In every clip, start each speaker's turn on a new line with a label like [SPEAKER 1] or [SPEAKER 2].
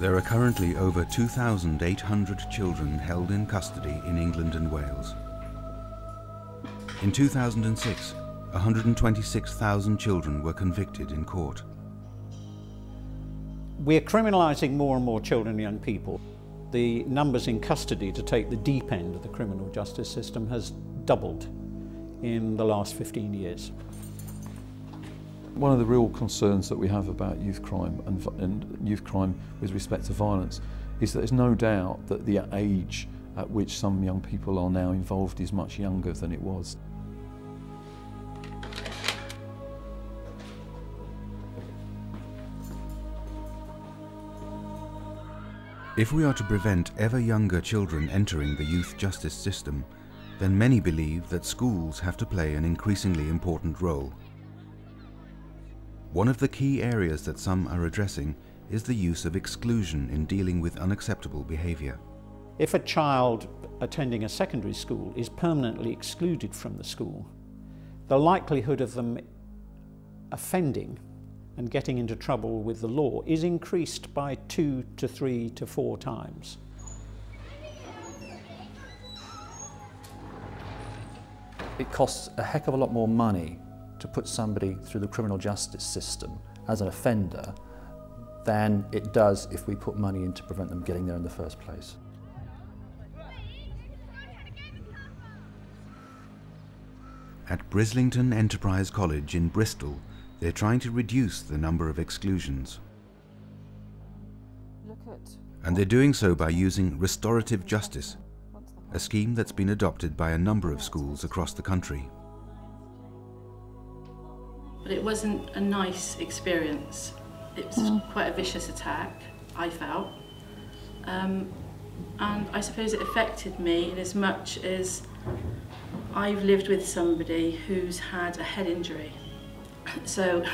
[SPEAKER 1] There are currently over 2,800 children held in custody in England and Wales. In 2006, 126,000 children were convicted in court.
[SPEAKER 2] We're criminalising more and more children and young people. The numbers in custody, to take the deep end of the criminal justice system, has doubled in the last 15 years.
[SPEAKER 3] One of the real concerns that we have about youth crime and youth crime with respect to violence is that there's no doubt that the age at which some young people are now involved is much younger than it was.
[SPEAKER 1] If we are to prevent ever younger children entering the youth justice system, then many believe that schools have to play an increasingly important role. One of the key areas that some are addressing is the use of exclusion in dealing with unacceptable behaviour.
[SPEAKER 2] If a child attending a secondary school is permanently excluded from the school, the likelihood of them offending and getting into trouble with the law is increased by 2 to 3 to 4 times.
[SPEAKER 4] It costs a heck of a lot more money to put somebody through the criminal justice system as an offender than it does if we put money in to prevent them getting there in the first place.
[SPEAKER 1] At Brislington Enterprise College in Bristol, they're trying to reduce the number of exclusions. And they're doing so by using restorative justice, a scheme that's been adopted by a number of schools across the country.
[SPEAKER 5] But it wasn't a nice experience. It was quite a vicious attack, I felt. And I suppose it affected me in as much as I've lived with somebody who's had a head injury. So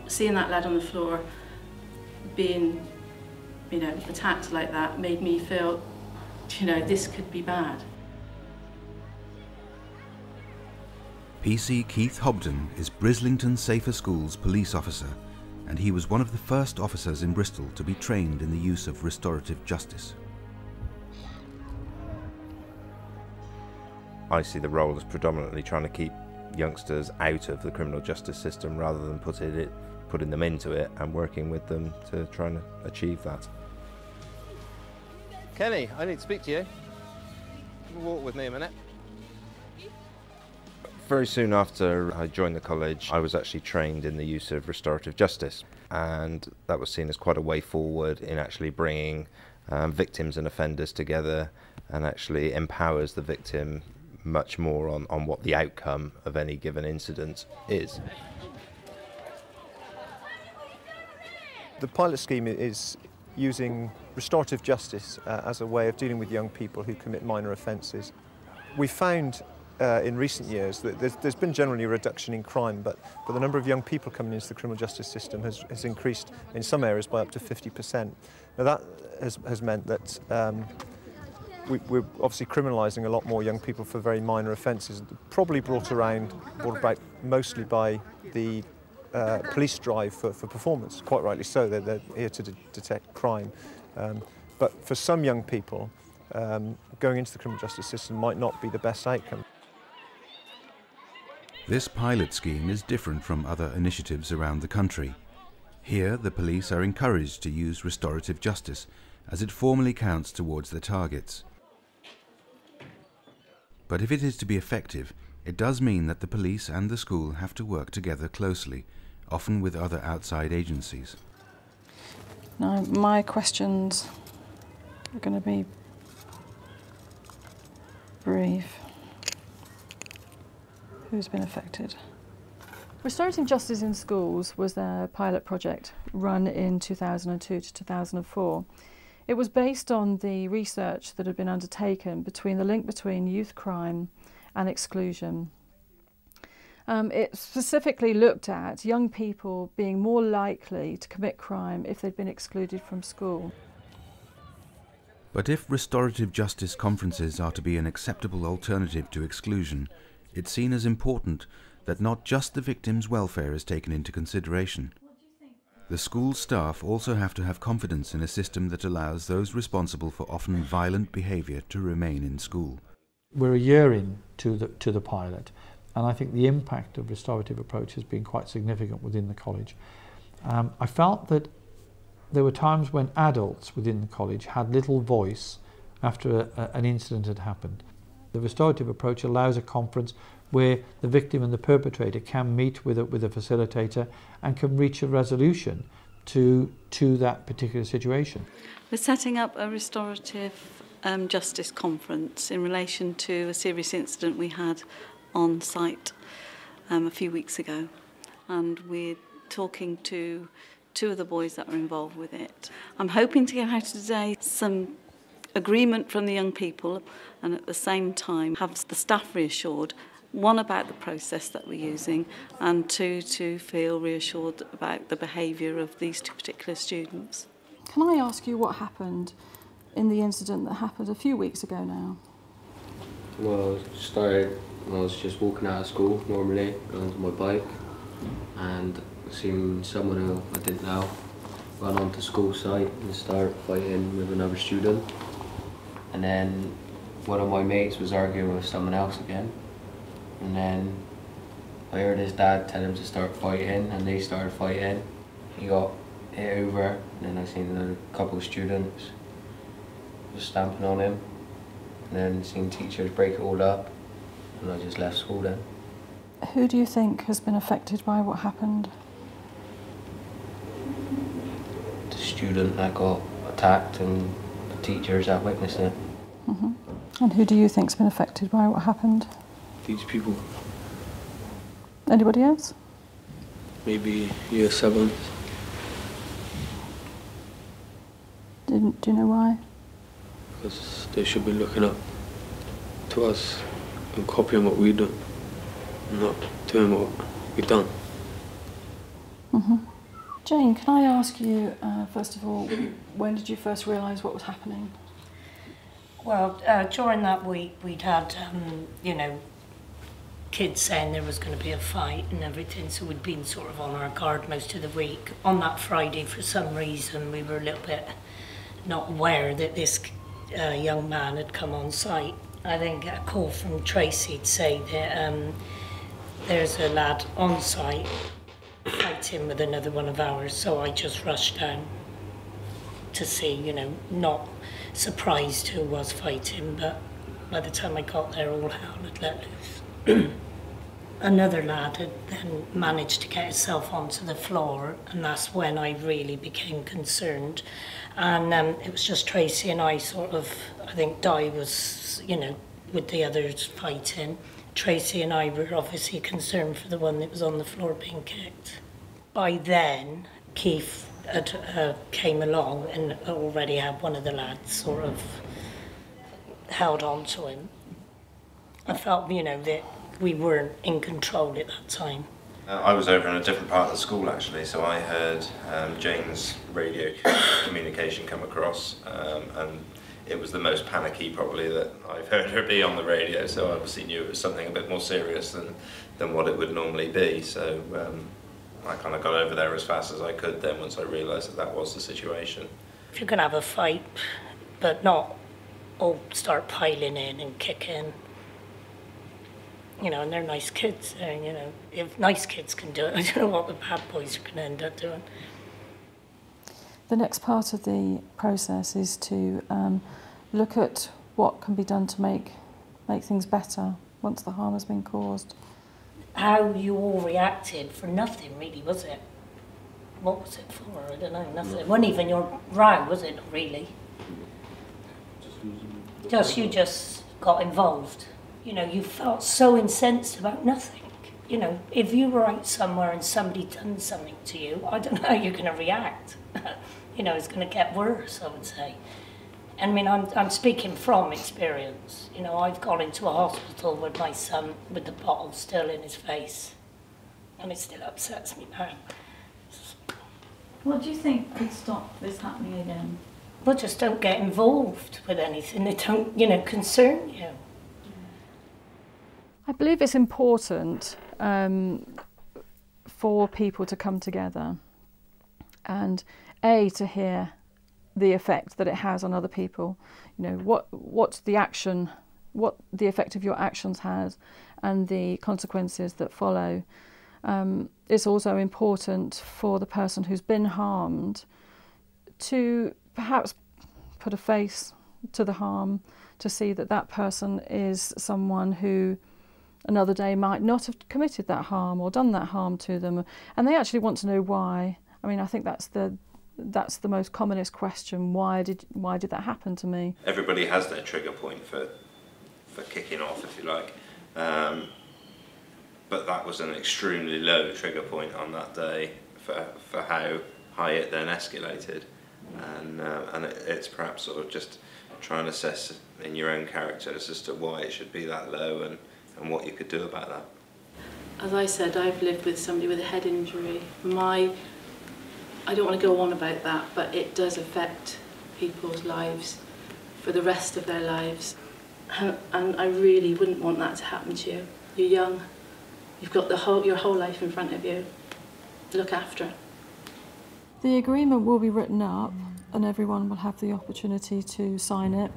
[SPEAKER 5] seeing that lad on the floor being, attacked like that made me feel, this could be bad.
[SPEAKER 1] PC Keith Hobden is Brislington Safer Schools police officer, and he was one of the first officers in Bristol to be trained in the use of restorative justice.
[SPEAKER 6] I see the role as predominantly trying to keep youngsters out of the criminal justice system rather than putting them into it and working with them to try and achieve that.
[SPEAKER 7] Kenny, I need to speak to you. You can walk with me a minute.
[SPEAKER 6] Very soon after I joined the college, I was actually trained in the use of restorative justice, and that was seen as quite a way forward in actually bringing victims and offenders together, and actually empowers the victim much more on what the outcome of any given incident is.
[SPEAKER 8] The pilot scheme is using restorative justice as a way of dealing with young people who commit minor offences. We found in recent years that there's been generally a reduction in crime, but the number of young people coming into the criminal justice system has increased in some areas by up to 50%. Now that has meant that we're obviously criminalising a lot more young people for very minor offences, probably brought about mostly by the police drive for performance, quite rightly so. They're here to detect crime. But for some young people, going into the criminal justice system might not be the best outcome.
[SPEAKER 1] This pilot scheme is different from other initiatives around the country. Here, the police are encouraged to use restorative justice, as it formally counts towards their targets. But if it is to be effective, it does mean that the police and the school have to work together closely, often with other outside agencies.
[SPEAKER 9] Now, my questions are going to be brief. Who's been affected? Restorative Justice in Schools was a pilot project run in 2002 to 2004. It was based on the research that had been undertaken between the link between youth crime and exclusion. It specifically looked at young people being more likely to commit crime if they'd been excluded from school.
[SPEAKER 1] But if restorative justice conferences are to be an acceptable alternative to exclusion, it's seen as important that not just the victim's welfare is taken into consideration. the school staff also have to have confidence in a system that allows those responsible for often violent behaviour to remain in school.
[SPEAKER 10] We're a year in to the pilot, and I think the impact of restorative approach has been quite significant within the college. I felt that there were times when adults within the college had little voice after an incident had happened. The restorative approach allows a conference where the victim and the perpetrator can meet with a facilitator and can reach a resolution to that particular situation.
[SPEAKER 11] We're setting up a restorative justice conference in relation to a serious incident we had on site a few weeks ago, and we're talking to two of the boys that were involved with it. I'm hoping to get out today some agreement from the young people, and at the same time have the staff reassured, one, about the process that we're using, and two, to feel reassured about the behaviour of these two particular students.
[SPEAKER 9] Can I ask you what happened in the incident that happened a few weeks ago now?
[SPEAKER 12] Well, it started when I was just walking out of school normally, going to my bike, and seen someone who I didn't know run onto school site and start fighting with another student. And then one of my mates was arguing with someone else again. And then I heard his dad tell him to start fighting, and they started fighting. He got hit over, and then I seen another couple of students just stamping on him. And then seen teachers break it all up, and I just left school then.
[SPEAKER 9] Who do you think has been affected by what happened?
[SPEAKER 12] The student that got attacked and the teachers that witnessed it.
[SPEAKER 9] Mm-hmm. And who do you think's been affected by what happened?
[SPEAKER 12] These people.
[SPEAKER 9] Anybody else?
[SPEAKER 12] Maybe year 7.
[SPEAKER 9] Do you know why?
[SPEAKER 12] Because they should be looking up to us and copying what we do, and not doing what we've done.
[SPEAKER 9] Mm-hmm. Jane, can I ask you, first of all, when did you first realise what was happening?
[SPEAKER 13] Well, during that week we'd had, you know, kids saying there was going to be a fight and everything, so we'd been sort of on our guard most of the week. On that Friday, for some reason, we were a little bit not aware that this young man had come on site. I then get a call from Tracy to say that there's a lad on site fighting with another one of ours, so I just rushed down to see, you know, not surprised who was fighting, but by the time I got there, all hell had let loose. Another lad had then managed to get himself onto the floor, and that's when I really became concerned. And it was just Tracy and I sort of, I think Di was, you know, with the others fighting. Tracy and I were obviously concerned for the one that was on the floor being kicked. By then, Keith had, came along and already had one of the lads sort of held on to him. I felt, you know, that we weren't in control at that time.
[SPEAKER 6] I was over in a different part of the school actually, so I heard Jane's radio communication come across, and it was the most panicky probably that I've heard her be on the radio, so I obviously knew it was something a bit more serious than what it would normally be. So I kind of got over there as fast as I could then once I realised that that was the situation.
[SPEAKER 13] If you can have a fight, but not all start piling in and kicking, you know, and they're nice kids, and, you know, if nice kids can do it, I don't know what the bad boys are going to end up doing.
[SPEAKER 9] The next part of the process is to look at what can be done to make things better once the harm has been caused.
[SPEAKER 13] How you all reacted for nothing, really, was it? What was it for? I don't know, nothing. It wasn't even your row, was it, really? You just got involved. You know, you felt so incensed about nothing. You know, if you were out somewhere and somebody done something to you, I don't know how you're going to react. You know, it's going to get worse, I would say. I mean, I'm speaking from experience. You know, I've gone into a hospital with my son with the bottle still in his face, and it still upsets me now.
[SPEAKER 11] What do you think could stop this happening again?
[SPEAKER 13] Well, just don't get involved with anything that don't, you know, concern you.
[SPEAKER 9] I believe it's important for people to come together and to hear the effect that it has on other people, you know, what the effect of your actions has and the consequences that follow. It's also important for the person who's been harmed to perhaps put a face to the harm, to see that that person is someone who another day might not have committed that harm or done that harm to them, and they actually want to know why. I mean, I think that's the most commonest question. Why did that happen to me?
[SPEAKER 6] Everybody has their trigger point for kicking off, if you like, but that was an extremely low trigger point on that day for how high it then escalated, and it's perhaps sort of just trying to assess in your own characters as to why it should be that low and what you could do about that.
[SPEAKER 5] As I said, I've lived with somebody with a head injury. I don't want to go on about that, but it does affect people's lives for the rest of their lives. And I really wouldn't want that to happen to you. You're young, you've got your whole life in front of you. Look after it.
[SPEAKER 9] The agreement will be written up and everyone will have the opportunity to sign it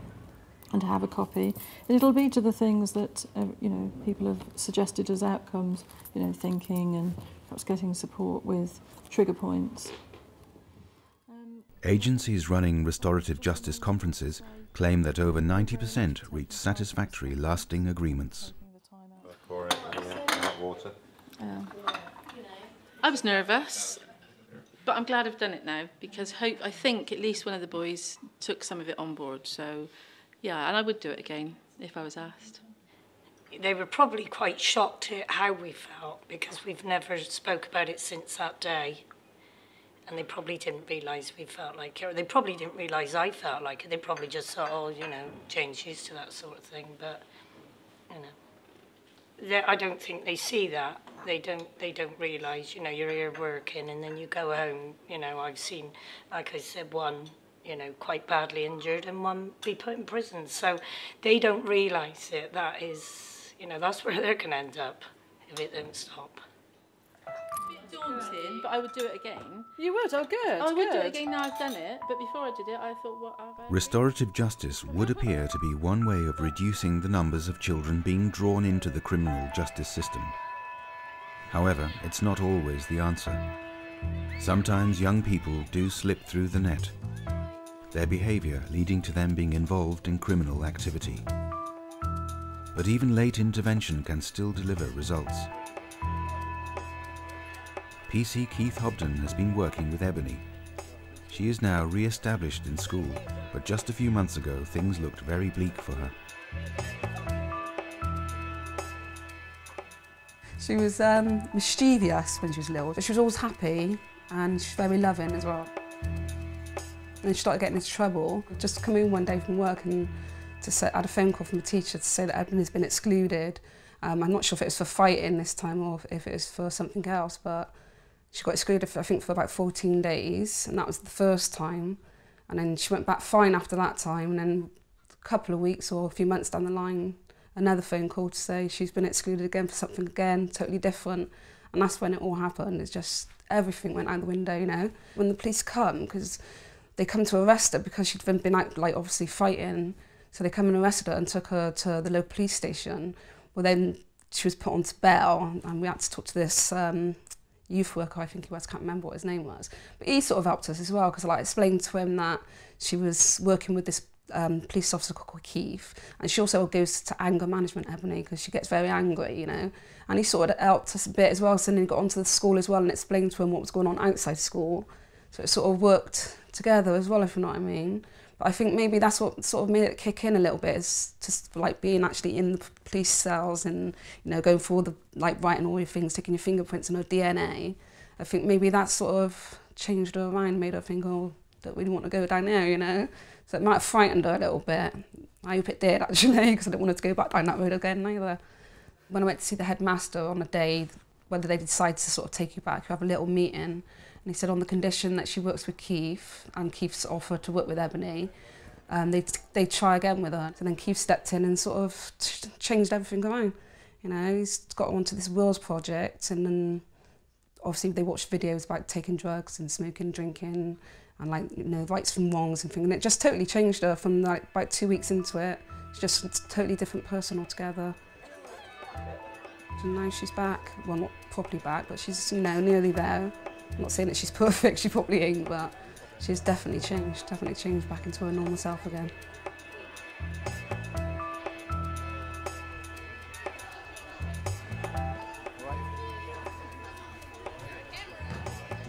[SPEAKER 9] and to have a copy. It'll be to the things that you know, people have suggested as outcomes, you know, thinking and perhaps getting support with trigger points.
[SPEAKER 1] Agencies running restorative justice conferences claim that over 90% reach satisfactory, lasting agreements.
[SPEAKER 5] I was nervous, but I'm glad I've done it now, because I think at least one of the boys took some of it on board. So, yeah, and I would do it again if I was asked.
[SPEAKER 13] They were probably quite shocked at how we felt, because we've never spoke about it since that day. And they probably didn't realise we felt like it, or they probably didn't realise I felt like it. They probably just thought, oh, you know, Jane's used to that sort of thing. But, you know, I don't think they see that. They don't realise, you know, you're here working and then you go home. You know, I've seen, like I said, one, you know, quite badly injured and one be put in prison. So they don't realise it. That is, you know, that's where they're going to end up if it don't stop.
[SPEAKER 5] Daunting, but I would do it again.
[SPEAKER 9] You would? Oh, good.
[SPEAKER 5] I would do it again now I've done it, but before I did it, I thought, what have I...
[SPEAKER 1] Restorative justice would appear to be one way of reducing the numbers of children being drawn into the criminal justice system. However, it's not always the answer. Sometimes young people do slip through the net, their behaviour leading to them being involved in criminal activity. But even late intervention can still deliver results. PC Keith Hobden has been working with Ebony. She is now re-established in school, but just a few months ago things looked very bleak for her.
[SPEAKER 14] She was mischievous when she was little, but she was always happy and she's very loving as well. And then she started getting into trouble. Just come in one day from work and I had a phone call from a teacher to say that Ebony's been excluded. I'm not sure if it was for fighting this time or if it was for something else, but she got excluded, I think, for about 14 days, and that was the first time. And then she went back fine after that time, and then a couple of weeks or a few months down the line, another phone call to say she's been excluded again for something again, totally different. And that's when it all happened. It's just, everything went out the window, you know. When the police come, because they come to arrest her because she'd been out, like, obviously fighting, so they come and arrested her and took her to the local police station. Well, then she was put onto bail, and we had to talk to this youth worker, I think he was, can't remember what his name was. But he sort of helped us as well, because I explained to him that she was working with this police officer called Keith, and she also goes to anger management, Ebony, because she gets very angry, you know. And he sort of helped us a bit as well, so then he got onto the school as well and explained to him what was going on outside school. So it sort of worked together as well, if you know what I mean. But I think maybe that's what sort of made it kick in a little bit, is just like being actually in the police cells and, you know, going through all the, like, writing all your things, taking your fingerprints and her DNA. I think maybe that sort of changed her mind, made her think, oh, don't really want to go down there, you know. So it might have frightened her a little bit. I hope it did, actually, because I didn't want her to go back down that road again either. When I went to see the headmaster on a day, whether they decide to sort of take you back, you have a little meeting. And he said on the condition that she works with Keith, and Keith's offered to work with Ebony, they'd try again with her. So then Keith stepped in and sort of changed everything around. You know, he's got onto this Wills project, and then Obviously they watch videos about taking drugs and smoking, drinking, and like, you know, rights from wrongs and things, and it just totally changed her from like about 2 weeks into it. She's just a totally different person altogether. And now she's back, well, not properly back, but she's, you know, nearly there. I'm not saying that she's perfect, she probably ain't, but she's definitely changed back into her normal self again.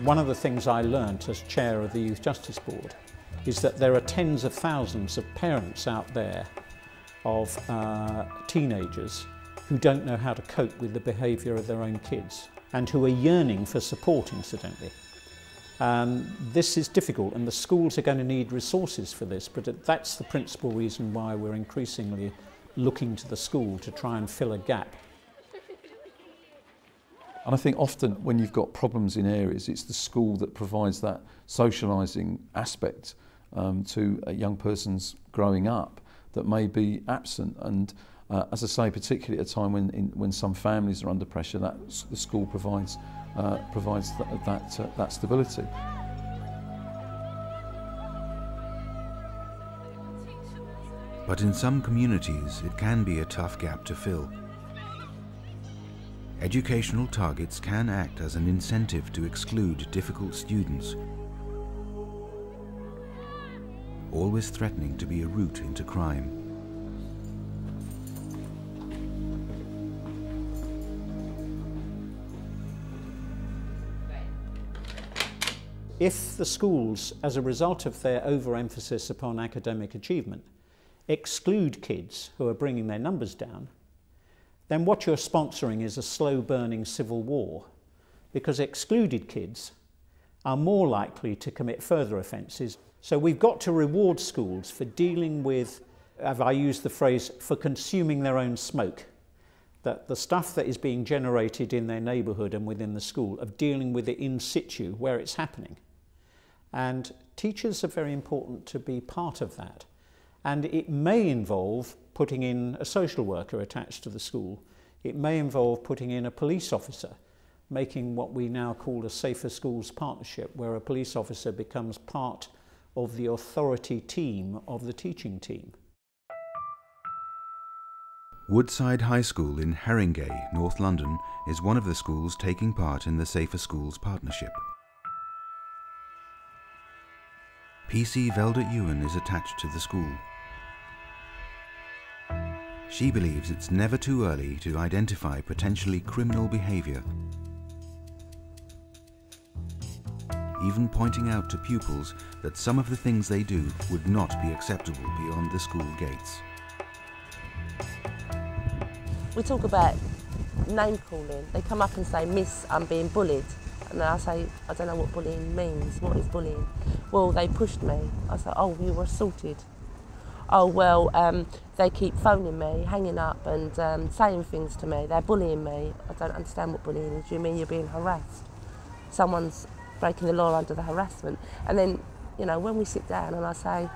[SPEAKER 2] One of the things I learnt as chair of the Youth Justice Board is that there are tens of thousands of parents out there of teenagers who don't know how to cope with the behaviour of their own kids and who are yearning for support, incidentally. This is difficult, and the schools are going to need resources for this, but that's the principal reason why we're increasingly looking to the school to try and fill a gap.
[SPEAKER 3] And I think often when you've got problems in areas, it's the school that provides that socialising aspect to a young person's growing up that may be absent. And as I say, particularly at a time when some families are under pressure, that the school provides that stability.
[SPEAKER 1] But in some communities, it can be a tough gap to fill. Educational targets can act as an incentive to exclude difficult students, always threatening to be a route into crime.
[SPEAKER 2] If the schools, as a result of their overemphasis upon academic achievement, exclude kids who are bringing their numbers down, then what you're sponsoring is a slow-burning civil war, because excluded kids are more likely to commit further offences. So we've got to reward schools for dealing with, as I use the phrase, for consuming their own smoke. That the stuff that is being generated in their neighbourhood and within the school, of dealing with it in situ, where it's happening. And teachers are very important to be part of that. And it may involve putting in a social worker attached to the school. It may involve putting in a police officer, making what we now call a Safer Schools Partnership, where a police officer becomes part of the authority team of the teaching team.
[SPEAKER 1] Woodside High School in Haringey, North London, is one of the schools taking part in the Safer Schools Partnership. PC Velda Ewan is attached to the school. She believes it's never too early to identify potentially criminal behaviour, even pointing out to pupils that some of the things they do would not be acceptable beyond the school gates.
[SPEAKER 15] We talk about name calling. They come up and say, "Miss, I'm being bullied." And I say, "I don't know what bullying means. What is bullying?" "Well, they pushed me." I say, "Oh, you were assaulted." "Oh, well, they keep phoning me, hanging up and saying things to me. They're bullying me." "I don't understand what bullying is. Do you mean you're being harassed? Someone's breaking the law under the harassment." And then, you know, when we sit down and I say,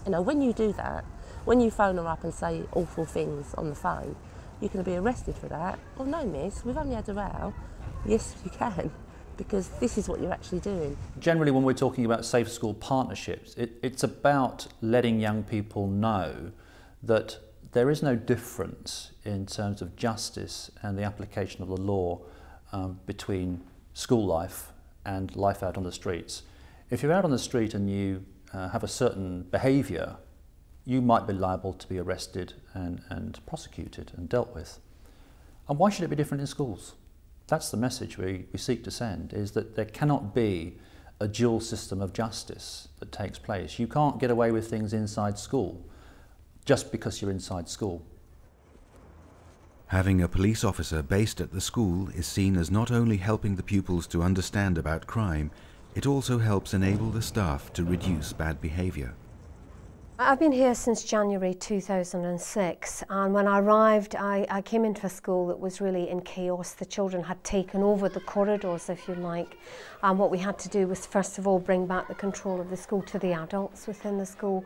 [SPEAKER 15] you know, when you do that, when you phone her up and say awful things on the phone, you can be arrested for that. "Well, no, miss, we've only had a row." "Yes, you can, because this is what you're actually doing."
[SPEAKER 4] Generally, when we're talking about safe school partnerships, it's about letting young people know that there is no difference in terms of justice and the application of the law between school life and life out on the streets. If you're out on the street and you have a certain behaviour, you might be liable to be arrested and prosecuted and dealt with. And why should it be different in schools? That's the message we seek to send, is that there cannot be a dual system of justice that takes place. You can't get away with things inside school just because you're inside school.
[SPEAKER 1] Having a police officer based at the school is seen as not only helping the pupils to understand about crime, it also helps enable the staff to reduce bad behaviour.
[SPEAKER 16] I've been here since January 2006, and when I arrived I came into a school that was really in chaos. The children had taken over the corridors, if you like, and what we had to do was first of all bring back the control of the school to the adults within the school.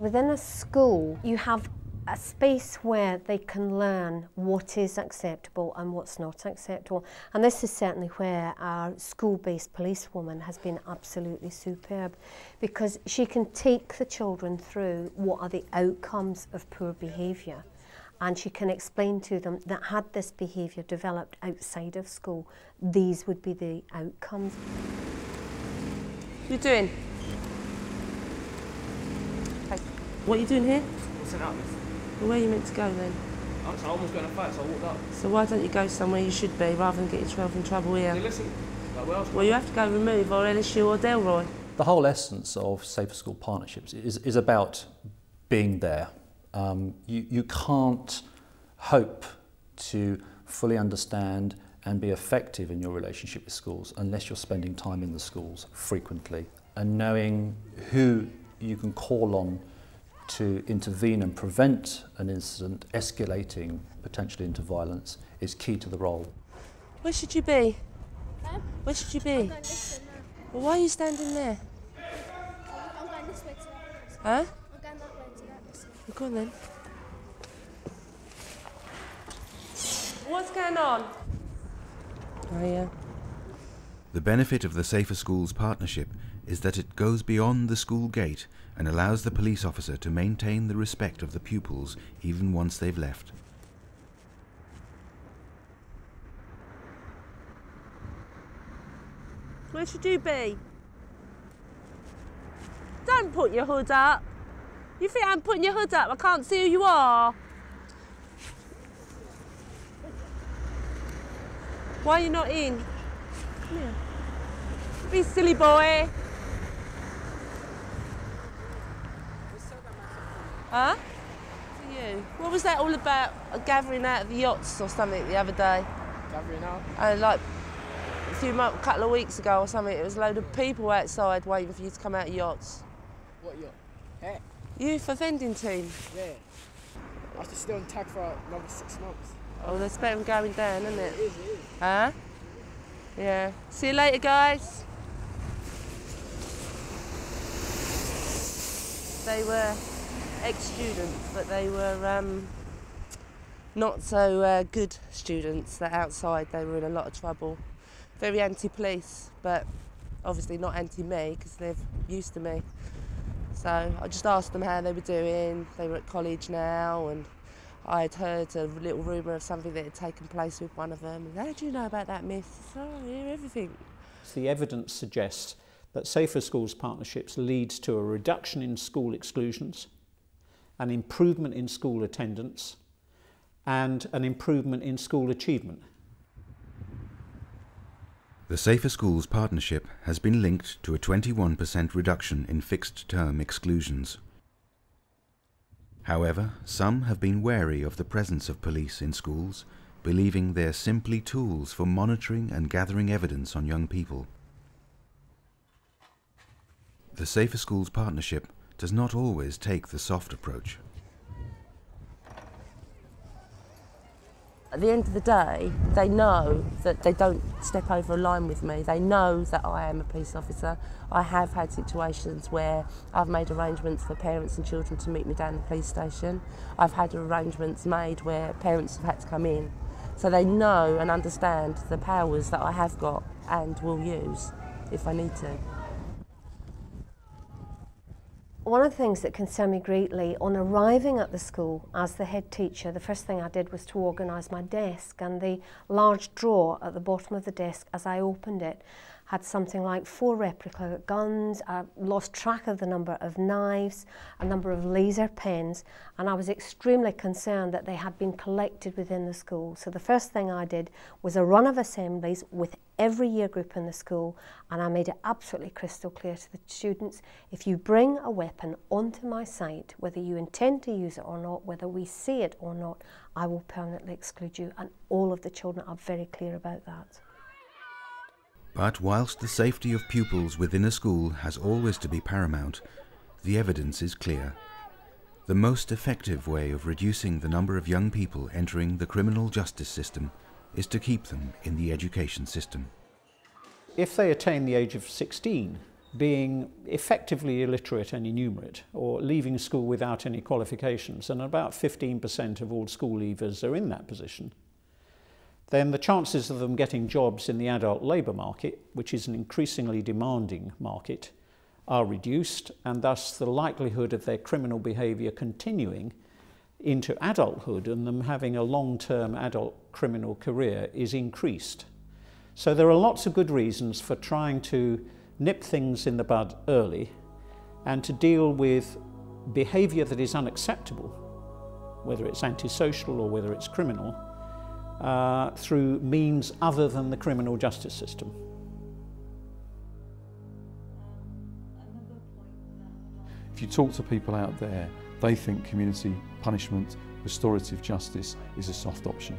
[SPEAKER 16] Within a school you have a space where they can learn what is acceptable and what's not acceptable. And this is certainly where our school-based policewoman has been absolutely superb, because she can take the children through what are the outcomes of poor behaviour, and she can explain to them that had this behaviour developed outside of school, these would be the outcomes.
[SPEAKER 15] What are you doing? Hey, what are you doing here?
[SPEAKER 17] What's it up, miss?
[SPEAKER 15] Well, where are you meant to go then?
[SPEAKER 17] Oh, so I almost got in a fight, so I walked up.
[SPEAKER 15] So why don't you go somewhere you should be, rather than get yourself in trouble here?
[SPEAKER 17] Hey, listen, like, where else?
[SPEAKER 15] Well, you have to go remove or LSU or Delroy.
[SPEAKER 4] The whole essence of Safer School Partnerships is about being there. You can't hope to fully understand and be effective in your relationship with schools unless you're spending time in the schools frequently, and knowing who you can call on to intervene and prevent an incident escalating potentially into violence is key to the role.
[SPEAKER 15] Where should you be? Where should you be?
[SPEAKER 18] I'm going this way now.
[SPEAKER 15] Well, why are you standing there?
[SPEAKER 18] I'm going this way to that.
[SPEAKER 15] Huh?
[SPEAKER 18] I'm going that way to that. This way.
[SPEAKER 15] Well, go on then. What's going on? Oh, yeah.
[SPEAKER 1] The benefit of the Safer Schools partnership is that it goes beyond the school gate and allows the police officer to maintain the respect of the pupils even once they've left.
[SPEAKER 15] Where should you be? Don't put your hood up. You think I'm putting your hood up? I can't see who you are. Why are you not in? Come here. Be silly boy. Huh? For you. What was that all about? A gathering out of the yachts or something the other day?
[SPEAKER 17] Gathering out?
[SPEAKER 15] Like a couple of weeks ago or something, it was a load of people outside waiting for you to come out of yachts.
[SPEAKER 17] What yacht? Hey.
[SPEAKER 15] Youth offending team?
[SPEAKER 17] Yeah. I have to stay on tag for another 6 months.
[SPEAKER 15] Oh, that's better than going down, isn't it?
[SPEAKER 17] It is.
[SPEAKER 15] Huh? Yeah. See you later, guys. They were ex-students, but they were not so good students. That outside they were in a lot of trouble. Very anti-police, but obviously not anti-me because they're used to me. So I just asked them how they were doing. They were at college now, and I had heard a little rumour of something that had taken place with one of them. How do you know about that, miss? Oh, I hear everything.
[SPEAKER 2] The evidence suggests that Safer Schools partnerships leads to a reduction in school exclusions, an improvement in school attendance, and an improvement in school achievement.
[SPEAKER 1] The Safer Schools partnership has been linked to a 21% reduction in fixed-term exclusions. However, some have been wary of the presence of police in schools, believing they're simply tools for monitoring and gathering evidence on young people. The Safer Schools partnership does not always take the soft approach.
[SPEAKER 15] At the end of the day, they know that they don't step over a line with me. They know that I am a police officer. I have had situations where I've made arrangements for parents and children to meet me down the police station. I've had arrangements made where parents have had to come in. So they know and understand the powers that I have got and will use if I need to.
[SPEAKER 16] One of the things that concerned me greatly on arriving at the school as the head teacher, the first thing I did was to organise my desk, and the large drawer at the bottom of the desk, as I opened it, had something like 4 replica guns. I lost track of the number of knives, a number of laser pens, and I was extremely concerned that they had been collected within the school. So the first thing I did was a run of assemblies with every year group in the school, and I made it absolutely crystal clear to the students, if you bring a weapon onto my site, whether you intend to use it or not, whether we see it or not, I will permanently exclude you, and all of the children are very clear about that.
[SPEAKER 1] But whilst the safety of pupils within a school has always to be paramount, the evidence is clear. The most effective way of reducing the number of young people entering the criminal justice system is to keep them in the education system.
[SPEAKER 2] If they attain the age of 16, being effectively illiterate and innumerate, or leaving school without any qualifications, and about 15% of all school leavers are in that position, then the chances of them getting jobs in the adult labour market, which is an increasingly demanding market, are reduced, and thus the likelihood of their criminal behaviour continuing into adulthood and them having a long-term adult criminal career is increased. So there are lots of good reasons for trying to nip things in the bud early and to deal with behaviour that is unacceptable, whether it's antisocial or whether it's criminal, through means other than the criminal justice system.
[SPEAKER 3] If you talk to people out there, they think community punishment, restorative justice is a soft option.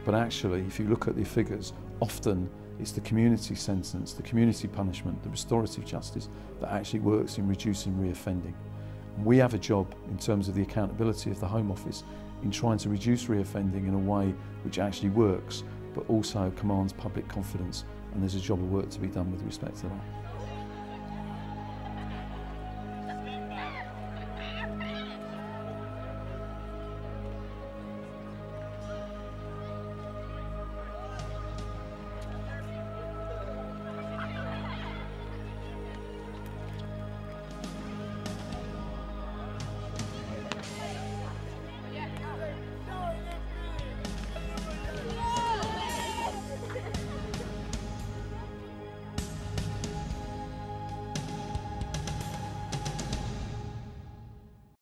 [SPEAKER 3] But actually, if you look at the figures, often it's the community sentence, the community punishment, the restorative justice that actually works in reducing reoffending. And we have a job in terms of the accountability of the Home Office in trying to reduce reoffending in a way which actually works, but also commands public confidence, and there's a job of work to be done with respect to that.